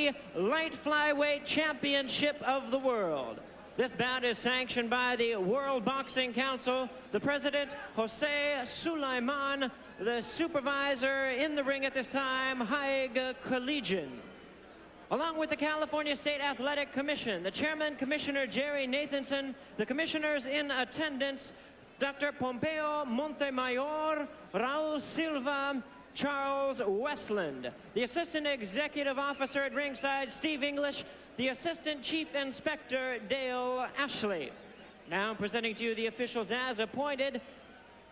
WBC Light Flyweight Championship of the World. This bout is sanctioned by the World Boxing Council, the president, Jose Sulaiman, the supervisor in the ring at this time, Haig Collegian. Along with the California State Athletic Commission, the chairman, Commissioner Jerry Nathanson, the commissioners in attendance, Dr. Pompeo Montemayor, Raul Silva, Charles Westland, the assistant executive officer at ringside, Steve English, the assistant chief inspector, Dale Ashley. Now presenting to you the officials as appointed,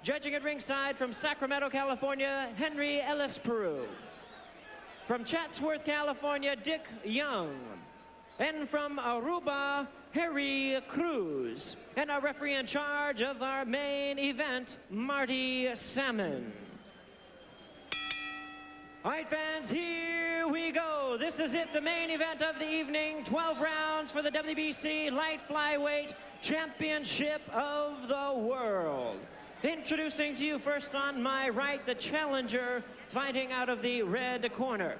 judging at ringside from Sacramento, California, Henry Ellis Peru. From Chatsworth, California, Dick Young. And from Aruba, Harry Cruz. And our referee in charge of our main event, Marty Salmon. All right, fans, here we go. This is it, the main event of the evening. 12 rounds for the WBC Light Flyweight Championship of the World. Introducing to you first on my right, the challenger fighting out of the red corner.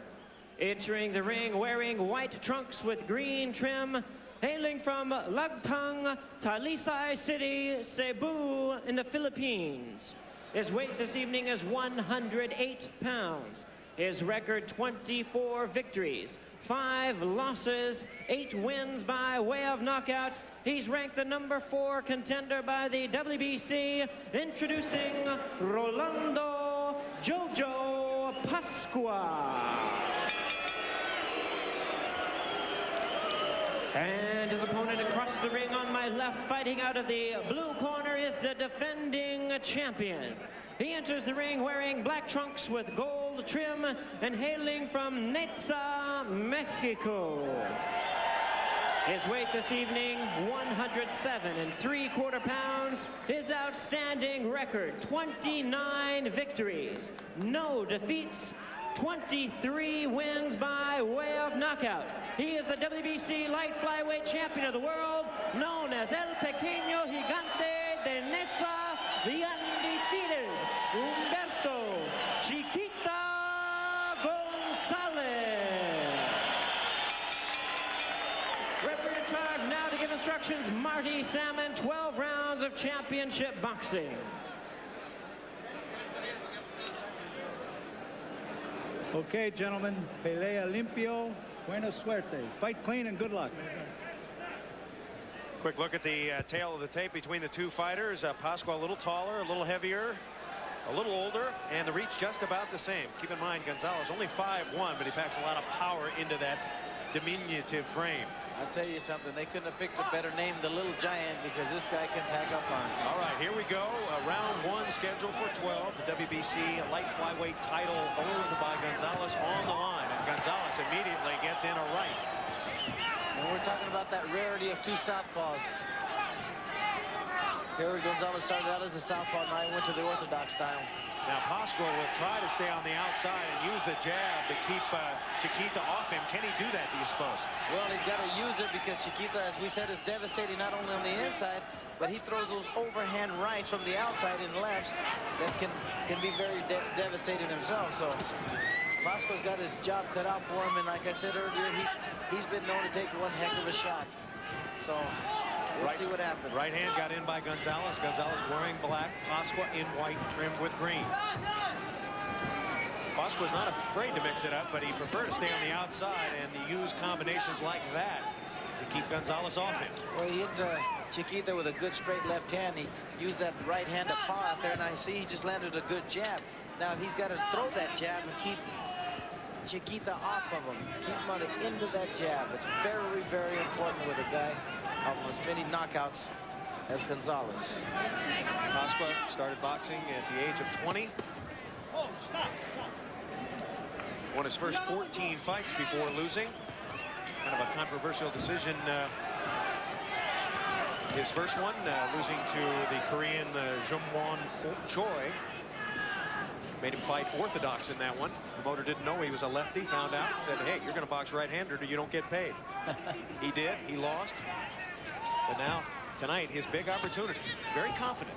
Entering the ring wearing white trunks with green trim, hailing from Lagtang, Talisay City, Cebu in the Philippines. His weight this evening is 108 pounds. His record, 24 victories, 5 losses, 8 wins by way of knockout. He's ranked the number 4 contender by the WBC. Introducing Rolando Jojo Pascua. And his opponent across the ring on my left, fighting out of the blue corner, is the defending champion. He enters the ring wearing black trunks with gold trim and hailing from Neza, Mexico. His weight this evening, 107 3/4 pounds. His outstanding record, 29 victories, no defeats, 23 wins by way of knockout. He is the WBC Light Flyweight Champion of the World, known as El Pequeño Gigante de Neza, the undefeated Humberto Chiquita Gonzalez. Referee in charge now to give instructions, Marty Salmon, 12 rounds of championship boxing. Okay, gentlemen, pelea limpio, buena suerte. Fight clean and good luck. Quick look at the tail of the tape between the two fighters. Pascua a little taller, a little heavier, a little older, and the reach just about the same. Keep in mind, Gonzalez only 5'1", but he packs a lot of power into that diminutive frame. I'll tell you something, they couldn't have picked a better name than Little Giant, because this guy can pack up punch. All right, here we go. Round 1 scheduled for 12. The WBC light flyweight title owned by Gonzalez on the line. And Gonzalez immediately gets in a right. And we're talking about that rarity of two southpaws. Here Gonzalez started out as a southpaw, now he went to the orthodox style. Now Pascua will try to stay on the outside and use the jab to keep Chiquita off him. Can he do that, do you suppose? Well, he's got to use it because Chiquita, as we said, is devastating not only on the inside, but he throws those overhand rights from the outside and lefts that can be very devastating himself. So Pascua's got his job cut out for him, and like I said earlier, he's been known to take one heck of a shot. So we'll see what happens. Right hand got in by Gonzalez. Gonzalez wearing black, Pascua in white, trimmed with green. Pascua's not afraid to mix it up, but he prefers to stay on the outside and use combinations like that to keep Gonzalez off him. Well, he hit Chiquita with a good straight left hand. He used that right hand to paw out there, and I see he just landed a good jab. Now he's got to throw that jab and keep Chiquita off of him. Keep him on the end of that jab. It's very, very important with a guy of as many knockouts as Gonzalez. Pascua started boxing at the age of 20. Won his first 14 fights before losing. Kind of a controversial decision. His first one, losing to the Korean Jungwon Choi. Made him fight orthodox in that one. The promoter didn't know he was a lefty, found out, said, hey, you're going to box right-handed or you don't get paid. He did, he lost. But now, tonight, his big opportunity. Very confident.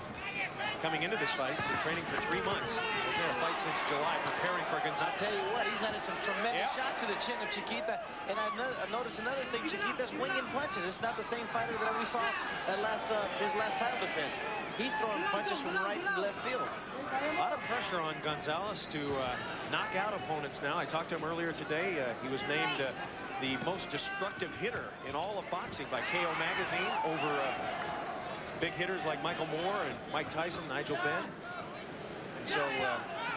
coming into this fight. Been training for 3 months. There's been a fight since July, preparing for Gonzalez. I'll tell you what, he's landed some tremendous shots to the chin of Chiquita. And I've noticed another thing, Chiquita's winging punches. It's not the same fighter that we saw at his last title defense. He's throwing punches from right and left field. A lot of pressure on Gonzalez to knock out opponents now. I talked to him earlier today. He was named the most destructive hitter in all of boxing by KO Magazine over big hitters like Michael Moore and Mike Tyson, Nigel Benn. And so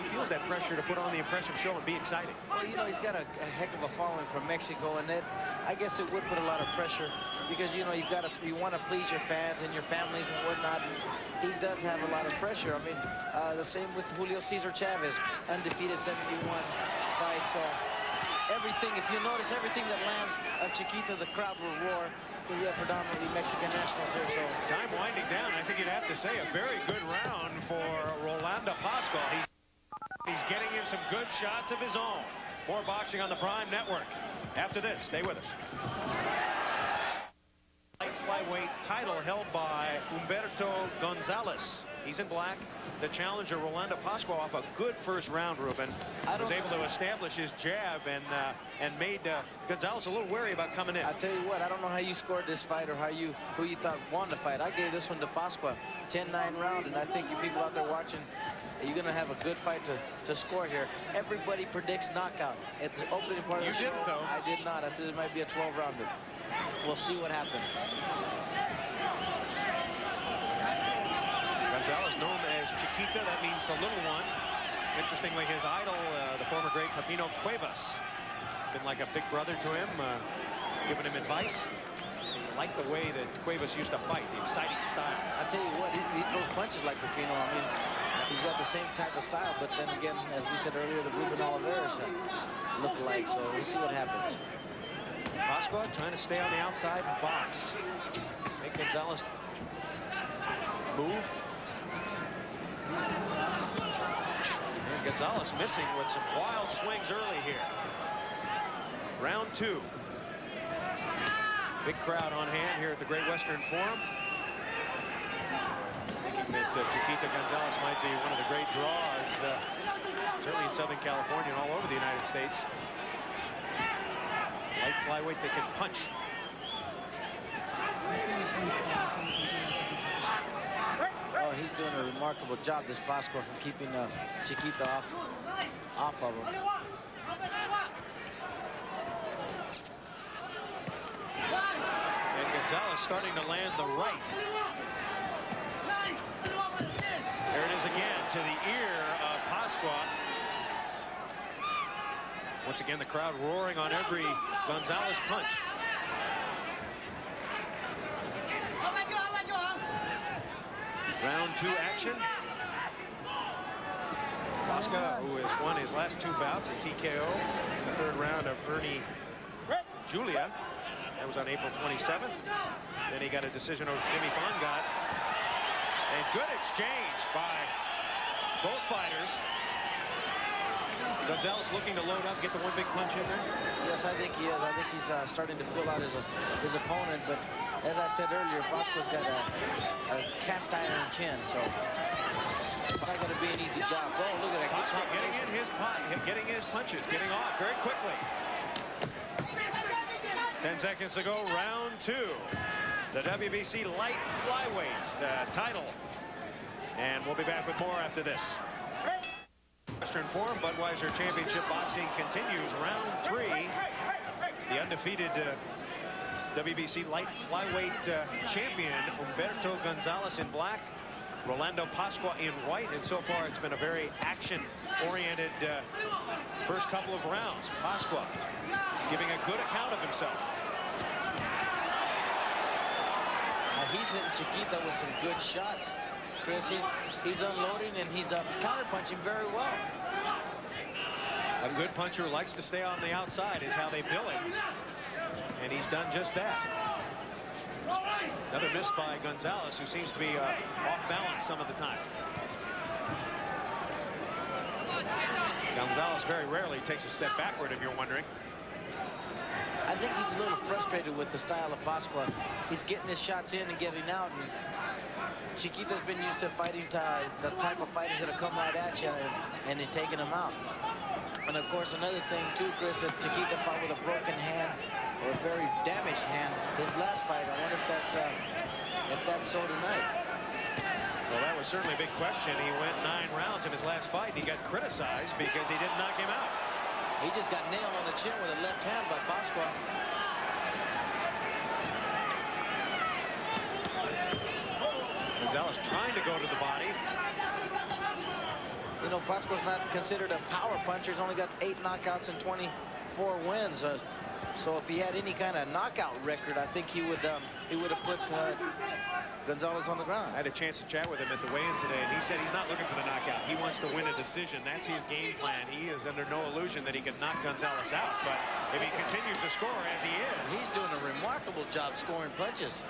he feels that pressure to put on the impressive show and be exciting. Well, you know, he's got a heck of a following from Mexico, and that, I guess it would put a lot of pressure because, you know, you want to please your fans and your families and whatnot. And he does have a lot of pressure. I mean, the same with Julio Cesar Chavez, undefeated 71 fights. So everything, if you notice, everything that lands of Chiquita, the crowd will roar. We have predominantly Mexican nationals here, so. Time winding down. I think you'd have to say a very good round for Rolando Pascual. He's getting in some good shots of his own. More boxing on the Prime Network. After this, stay with us. Light flyweight title held by Humberto Gonzalez. He's in black. The challenger, Rolando Pascual, off a good first round, Ruben. Was able to establish his jab and made Gonzalez a little wary about coming in. I tell you what, I don't know how you scored this fight or who you thought won the fight. I gave this one to Pascual, 10-9 round, and I think you people out there watching, you're going to have a good fight to score here. Everybody predicts knockout at the opening part of the show. You didn't, though. I did not. I said it might be a 12-rounder. We'll see what happens. Gonzalez known as Chiquita, that means the little one. Interestingly, his idol, the former great Pepino Cuevas, been like a big brother to him, giving him advice. And he liked the way that Cuevas used to fight, the exciting style. I tell you what, he throws punches like Pepino. I mean, he's got the same type of style, but then again, as we said earlier, the Ruben Oliveras look alike, so we'll see what happens. Pascual trying to stay on the outside and box. Make Gonzalez move. And Gonzalez missing with some wild swings early here. Round 2. Big crowd on hand here at the Great Western Forum. Thinking that Chiquita Gonzalez might be one of the great draws, certainly in Southern California and all over the United States. Light flyweight that can punch. Oh, he's doing a remarkable job, this Pascual, from keeping Chiquita off of him. And Gonzalez starting to land the right. There it is again to the ear of Pascual. Once again, the crowd roaring on every Gonzalez punch. Round 2 action. Pascual, who has won his last 2 bouts at TKO in the 3rd round of Ernie Julia. That was on April 27th. Then he got a decision over Jimmy Bongot. And good exchange by both fighters. Gonzalez looking to load up, get the one big punch in there. Yes, I think he is. I think he's starting to fill out his opponent. But as I said earlier, Pascual's got a cast iron chin, so it's not going to be an easy job. Oh, look at that. Pascual getting in his getting his punches, getting off very quickly. 10 seconds to go, round 2. The WBC light flyweight title. And we'll be back with more after this. Western Forum Budweiser Championship Boxing continues round 3. The undefeated WBC light flyweight champion Humberto Gonzalez in black, Rolando Pascual in white, and so far it's been a very action-oriented first couple of rounds. Pascual giving a good account of himself. He's hitting Chiquita with some good shots, Chris. He's unloading and he's counter-punching very well. A good puncher who likes to stay on the outside is how they bill him. And he's done just that. Another miss by Gonzalez, who seems to be off balance some of the time. Gonzalez very rarely takes a step backward, if you're wondering. I think he's a little frustrated with the style of Pascual. He's getting his shots in and getting out. And Chiquita's been used to fighting the type of fighters that come right at you and he's taking them out. And of course, another thing too, Chris, that Chiquita fought with a broken hand or a very damaged hand his last fight. I wonder if that's so tonight. Well, that was certainly a big question. He went 9 rounds in his last fight. He got criticized because he didn't knock him out. He just got nailed on the chin with a left hand by Pasqua. Gonzalez trying to go to the body. You know, Pasqua's not considered a power puncher. He's only got 8 knockouts and 24 wins. So if he had any kind of knockout record, I think he would have put Gonzalez on the ground. I had a chance to chat with him at the weigh-in today, and he said he's not looking for the knockout. He wants to win a decision. That's his game plan. He is under no illusion that he can knock Gonzalez out. But if he continues to score as he is, he's doing a remarkable job scoring punches.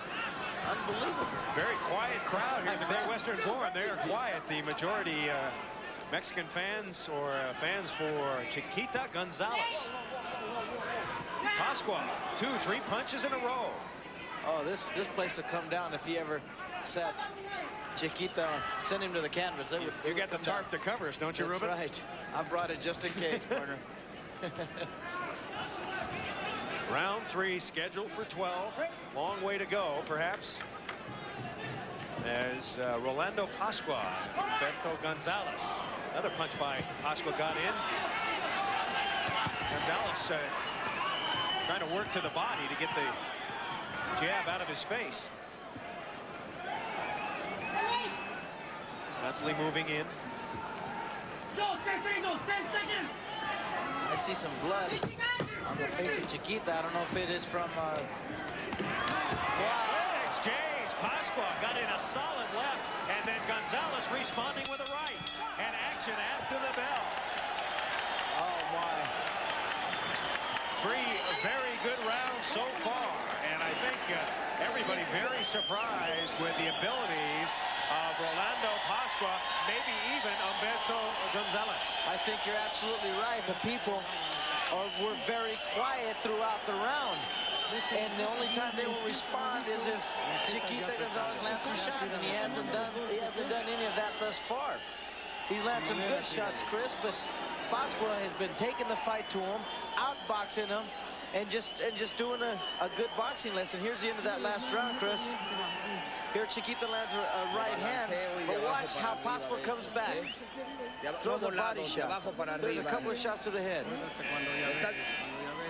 Unbelievable. Very quiet crowd here at the Great Western Forum. They are quiet. The majority Mexican fans or fans for Chiquita Gonzalez. Pasqua, 2-3 punches in a row. Oh, this place will come down if he ever set Chiquita, send him to the canvas. You got the tarp to cover us, don't you, Ruben? That's right. I brought it just in case, partner. Round 3 scheduled for 12. Long way to go, perhaps. As Rolando Pasqua, Humberto Gonzalez. Another punch by Pasqua got in. Gonzalez trying to work to the body to get the jab out of his face. Constantly moving in. I see some blood on the face of Chiquita. I don't know if it is from... Wow. Good exchange. Pasqua got in a solid left, and then Gonzalez responding with a right. And action after the bell. Oh, my. 3 very good rounds so far, and I think everybody very surprised with the abilities of Rolando Pasqua, maybe even Humberto Gonzalez. I think you're absolutely right. The people were very quiet throughout the round, and the only time they will respond is if Chiquita Gonzalez lands some shots, and he hasn't done any of that thus far. He's landed some good shots, Chris, but Pasqua has been taking the fight to him, outboxing him, and just doing a good boxing lesson. Here's the end of that last round, Chris. Here Chiquita lands a right hand, but watch how Pasqua comes back. Throws a body shot. There's a couple of shots to the head.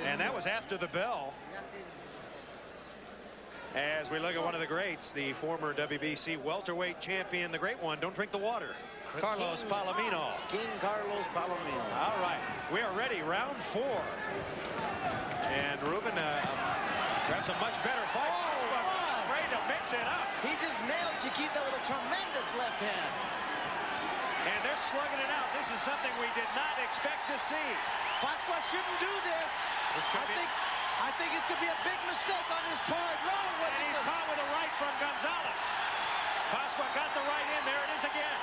And that was after the bell. As we look at one of the greats, the former WBC welterweight champion, the great one, don't drink the water, Carlos Palomino. King Carlos Palomino. All right, we are ready, round 4. And Ruben, perhaps a much better fight. Ready to mix it up. He just nailed Chiquita with a tremendous left hand. And they're slugging it out. This is something we did not expect to see. Pasqua shouldn't do this. I think it's going to be a big mistake on his part. No, and he's caught with a right from Gonzalez. Pasqua got the right in. There it is again.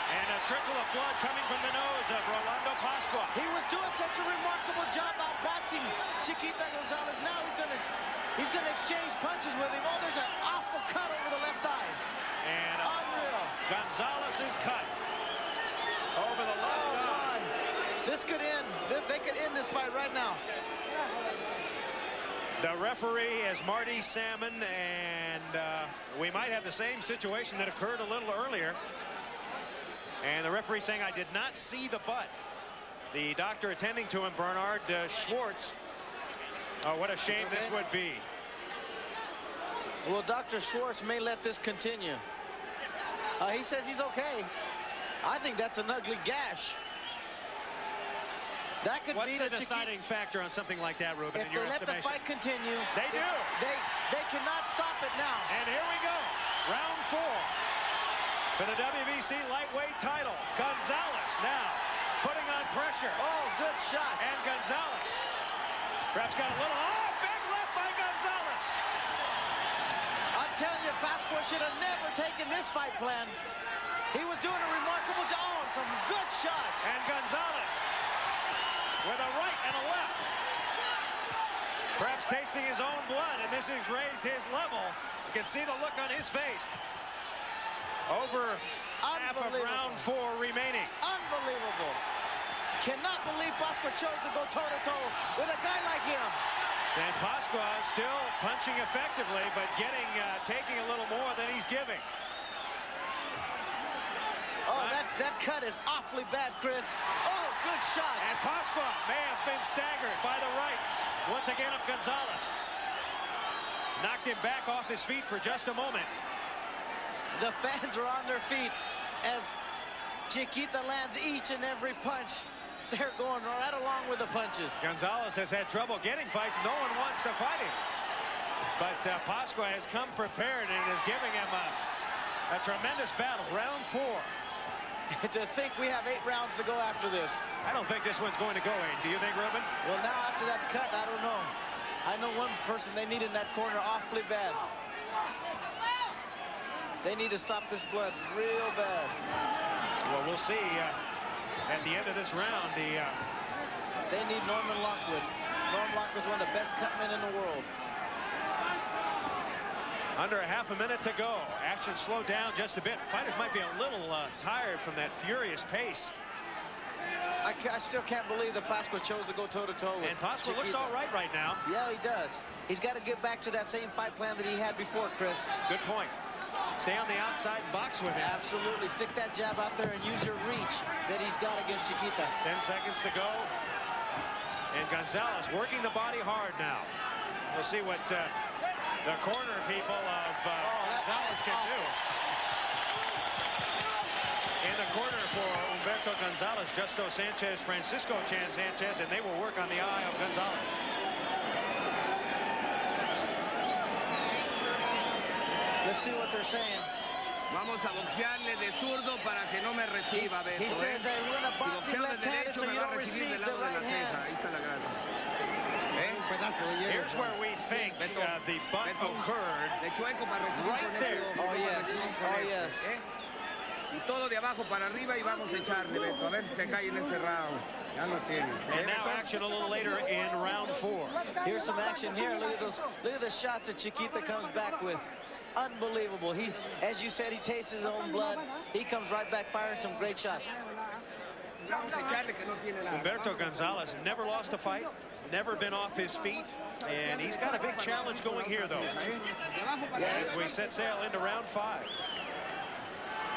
And a trickle of blood coming from the nose of Rolando Pasqua. He was doing such a remarkable job outboxing Chiquita Gonzalez. Now he's gonna exchange punches with him. Oh, there's an awful cut over the left eye. And unreal. Gonzalez is cut over the left eye. This could end. They could end this fight right now. The referee is Marty Salmon, and we might have the same situation that occurred a little earlier. And the referee saying, I did not see the butt. The doctor attending to him, Bernard Schwartz. Oh, what a shame this would be. Well, Dr. Schwartz may let this continue. He says he's okay. I think that's an ugly gash. That could What's be the deciding factor on something like that, Ruben, in your estimation? If they let the fight continue, they do. They cannot stop it now. And here we go, round 4 for the WBC lightweight title. Gonzalez now putting on pressure. Oh, good shot. And Gonzalez perhaps got a little. Oh, big left by Gonzalez. I'm telling you, Pasqua should have never taken this fight plan. He was doing a remarkable job. Oh, some good shots. And Gonzalez with a right and a left. Perhaps tasting his own blood, and this has raised his level. You can see the look on his face. Over half of round 4 remaining. Unbelievable. Cannot believe Pasqua chose to go toe-to-toe with a guy like him. And Pasqua still punching effectively, but taking a little more than he's giving. Oh, that cut is awfully bad, Chris. Oh, good shot. And Pasqua may have been staggered by the right. Once again of Gonzalez. Knocked him back off his feet for just a moment. The fans are on their feet as Chiquita lands each and every punch. They're going right along with the punches. Gonzalez has had trouble getting fights. No one wants to fight him. But Pasqua has come prepared and is giving him a tremendous battle. Round 4. To think we have 8 rounds to go after this. I don't think this one's going to go, Aiden. Do you think, Ruben? Well, now after that cut, I don't know. I know one person they need in that corner awfully bad. They need to stop this blood real bad. Well, we'll see at the end of this round. They need Norman Lockwood. Norman Lockwood's one of the best cutmen in the world. Under a half a minute to go. Action slowed down just a bit. Fighters might be a little tired from that furious pace. I still can't believe that Pasqua chose to go toe-to-toe with And Pasqua Chiquita. looks all right now. Yeah, he does. He's got to get back to that same fight plan that he had before, Chris. Good point. Stay on the outside and box with him. Absolutely. Stick that jab out there and use your reach that he's got against Chiquita. 10 seconds to go. And Gonzalez working the body hard now. We'll see what the corner people of Gonzalez can do. In the corner for Humberto Gonzalez, Justo Sanchez, Francisco Sanchez, and they will work on the eye of Gonzalez. Let's see what they're saying. Vamos a boxearle de zurdo para que no me reciba, Beto. He says that we're going to box him left-handed so you don't receive the right hands. Ahí está la grasa. Here's where we think the butt occurred. De chueco para recibir Right there. Oh, yes. Oh, yes. Y todo de abajo para arriba y vamos a echarle, Beto. A ver si se cae en este round. Ya lo tienes. And now action a little later in round 4. Here's some action here. Look at those. Look at the shots that Chiquita comes back with. Unbelievable. He, as you said, he tastes his own blood. He comes right back firing some great shots. Humberto Gonzalez never lost a fight, never been off his feet, and he's got a big challenge going here, though. As we set sail into round 5.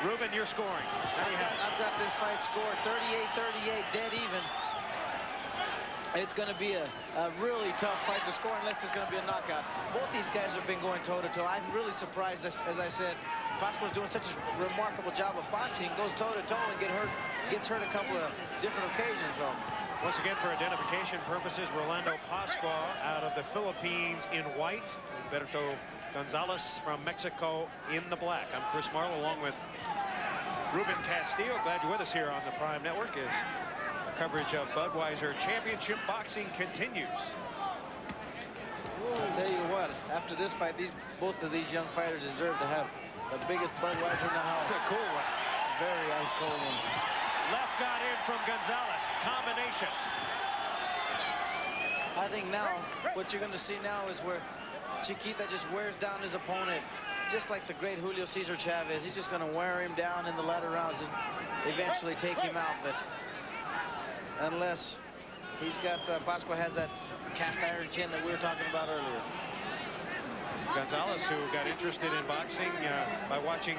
Ruben, you're scoring. I've got this fight scored 38-38, dead even. It's going to be a really tough fight to score unless it's going to be a knockout. Both these guys have been going toe-to-toe. I'm really surprised, as I said, Pasqua's doing such a remarkable job of boxing. Goes toe-to-toe and gets hurt a couple of different occasions. So. Once again, for identification purposes, Rolando Pasqua out of the Philippines in white. Humberto Gonzalez from Mexico in the black. I'm Chris Marlowe along with Ruben Castillo. Glad you're with us here on the Prime Network as coverage of Budweiser Championship Boxing continues. I'll tell you what, after this fight, both of these young fighters deserve to have the biggest Budweiser in the house. A cool one. Very ice cold one. Left got in from Gonzalez. Combination. I think now, what you're going to see now is where Chiquita just wears down his opponent, just like the great Julio Cesar Chavez. He's just going to wear him down in the latter rounds and eventually take him out. But unless he's got, Pasqua has that cast iron chin that we were talking about earlier. Gonzalez, who got interested in boxing by watching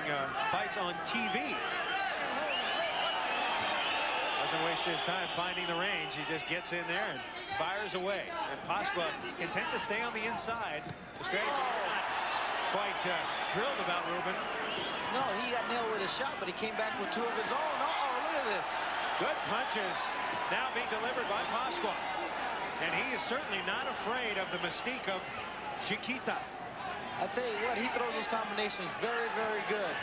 fights on TV. Doesn't waste his time finding the range. He just gets in there and fires away. And Pasqua content to stay on the inside. The strategy not quite thrilled about Ruben. No, he got nailed with a shot, but he came back with 2 of his own. Uh-oh, look at this. Good punches now being delivered by Pasqua. And he is certainly not afraid of the mystique of Chiquita. I tell you what, he throws those combinations very, very good.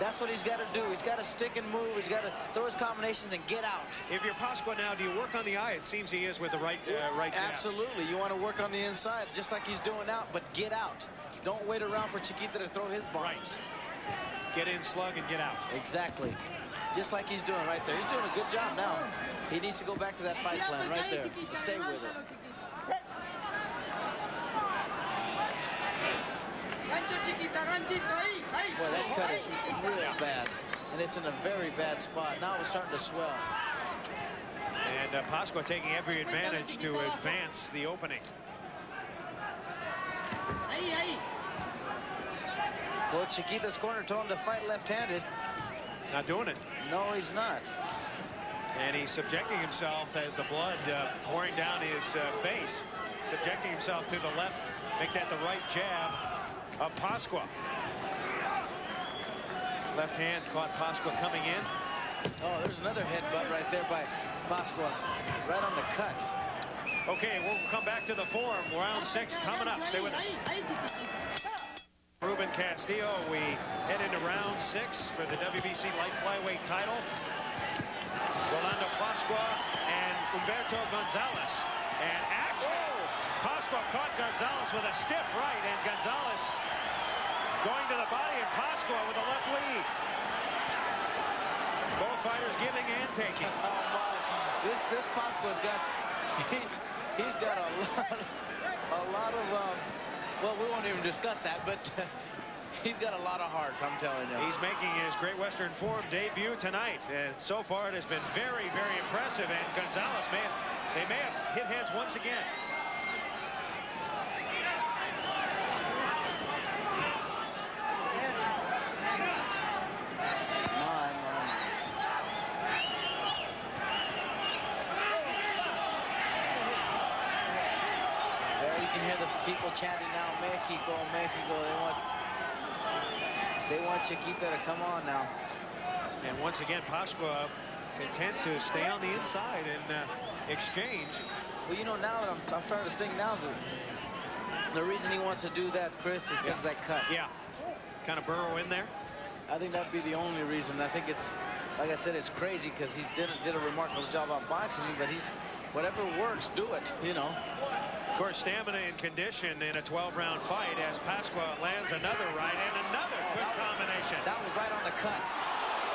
That's what he's got to do. He's got to stick and move. He's got to throw his combinations and get out. If you're Pasqua now, do you work on the eye? It seems he is with the right jab. Absolutely. You want to work on the inside, just like he's doing out, but get out. Don't wait around for Chiquita to throw his bombs. Right. Get in, slug, and get out. Exactly. Just like he's doing right there. He's doing a good job now. He needs to go back to that fight plan right there and stay with it. Gancho, Chiquita, ganchito ahí. Boy, that cut is real bad. And it's in a very bad spot. Now it's starting to swell. And Pasqua taking every advantage to advance the opening. Well, Chiquita's corner told him to fight left-handed. Not doing it. No, he's not. And he's subjecting himself as the blood pouring down his face. Subjecting himself to the left. Make that the right jab of Pasqua. Left hand caught Pasqua coming in. Oh, there's another headbutt right there by Pasqua. Right on the cut. Okay, we'll come back to the form. Round 6 coming up. Stay with us. Ruben Castillo, we head into round 6 for the WBC light flyweight title. Rolando Pasqua and Humberto Gonzalez. And Pasqua caught Gonzalez with a stiff right, and Gonzalez going to the body, and Pasqua with a left lead. Both fighters giving and taking. Oh my! This Pasqua's got he's got a lot of well, we won't even discuss that, but he's got a lot of heart, I'm telling you. He's making his Great Western Forum debut tonight, and so far it has been very, very impressive. And Gonzalez may have hit heads once again. People chanting now, Mexico, Mexico. They want Chiquita to come on now. And once again, Pasqua content to stay on the inside and exchange. Well, you know, now that I'm starting to think now that the reason he wants to do that, Chris, is because of that cut. Yeah, kind of burrow in there. I think that'd be the only reason. I think it's, like I said, it's crazy because he did a remarkable job on boxing, but he's, whatever works, do it, you know. Of course, stamina and condition in a 12-round fight as Pasqua lands another right and another good combination. That was right on the cut.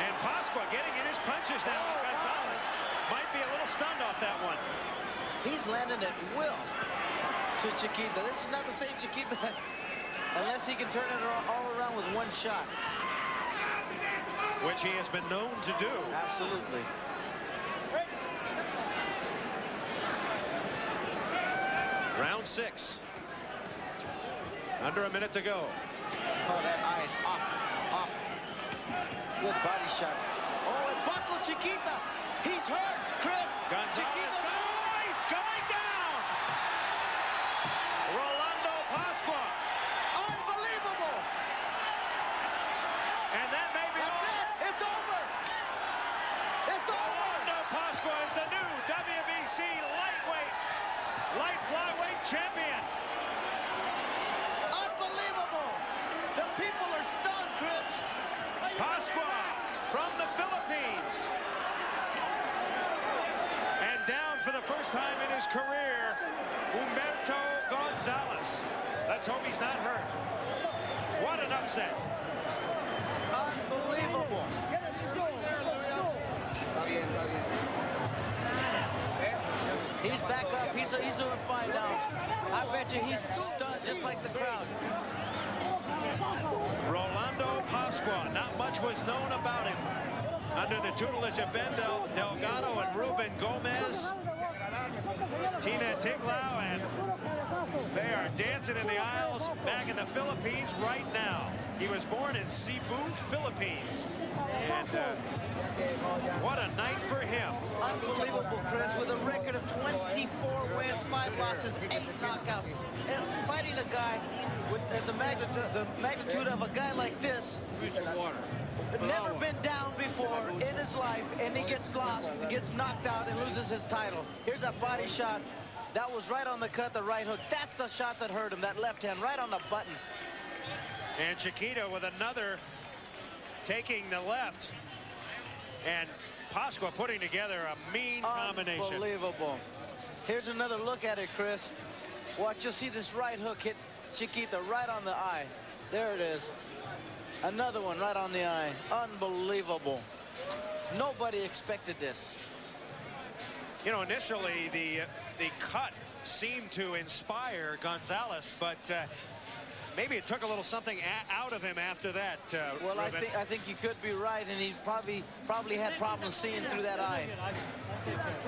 And Pasqua getting in his punches now. Gonzalez might be a little stunned off that one. He's landing at will to Chiquita. This is not the same Chiquita unless he can turn it all around with one shot. Which he has been known to do. Absolutely. Round 6. Under a minute to go. Oh, that eye is off. Good body shot. Oh, and Paco Chiquita. He's hurt, Chris. Gonzalez. Oh, he's going down. Rolando Pasqua. Unbelievable. And that may be That's it. It's over. It's over. Rolando Pasqua is the new WBC light flyweight champion. Unbelievable. The people are stunned, Chris. Pasqua from the Philippines. And down for the first time in his career, Humberto Gonzalez. Let's hope he's not hurt. What an upset. Unbelievable. He's back up. He's doing fine now. I bet you he's stunned just like the crowd. Rolando Pasqua. Not much was known about him. Under the tutelage of Ben Delgado and Ruben Gomez, Tina Tiglao, and they are dancing in the aisles back in the Philippines right now. He was born in Cebu, Philippines. And what a night for him. Unbelievable, Chris, with a record of 24 wins, 5 losses, 8 knockouts. And fighting a guy with the magnitude of a guy like this. Never been down before in his life, and he gets lost, gets knocked out, and loses his title. Here's that body shot. That was right on the cut, the right hook. That's the shot that hurt him, that left hand, right on the button. And Chiquita with another, taking the left. And Pasqua putting together a mean combination. Unbelievable. Here's another look at it, Chris. Watch, you'll see this right hook hit Chiquita right on the eye. There it is. Another one right on the eye. Unbelievable. Nobody expected this. You know, initially the cut seemed to inspire Gonzalez, but maybe it took a little something out of him after that. Well, I think you could be right, and he probably had problems seeing through that eye.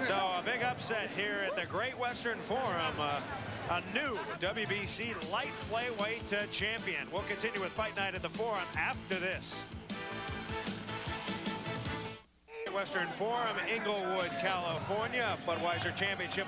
So a big upset here at the Great Western Forum. A new WBC light flyweight champion. We'll continue with Fight Night at the Forum after this. Western Forum, Inglewood, California, Budweiser Championship.